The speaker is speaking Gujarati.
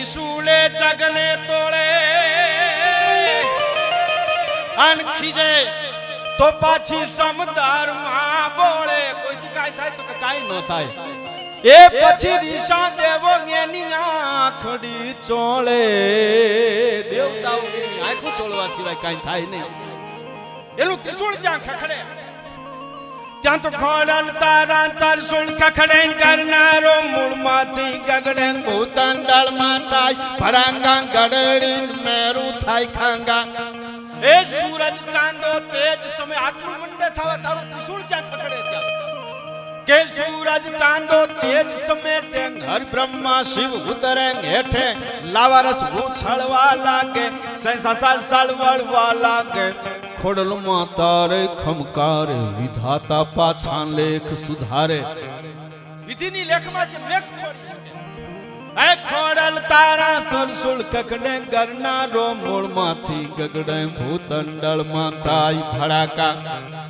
ત્રિશુલે જગને તોળે અન ખીજે તો પાછી સમદાર માં બોલે કોઈથી કાઈ થાય તો કાઈ ન થાય એ પછી દિશા દેવો એની આંખડી ચોળે દેવતાઓ એની આંખો ચોળવા સિવાય કાઈ થાય નહીં એનું ત્રિશુળ જ્યાં ખખડે ત્યાં તો ખોડલ તારા ત્રિશુળ ખખડે કરનારો મૂળમાંથી ગગડે ભૂતંડળ માં થાય ભડાંગા ગડડી મેરું થાય ખાંગા એ સૂરજ ચાંદો તેજ સમય આટલું મંડે થવા તારું ત્રિશુળ જ્યાં ખખડે ત્યાં કે સૂરજ ચાંદો તેજ સમેટે હર બ્રહ્મા શિવ ઉતરે હેઠે લાવારસ ઉછળવા લાગે સંસાર સળવળવા લાગે ખોડલમાં તારે ખમકાર વિધાતા પાછા લેખ સુધારે વિધિની લેખમાં જે મેઘ પડી શકે એ ખોડલ તારા ત્રિશુળ કકડે ગરનારો મૂળમાંથી ગગડે ભૂતંડળમાં થાય ભડાકા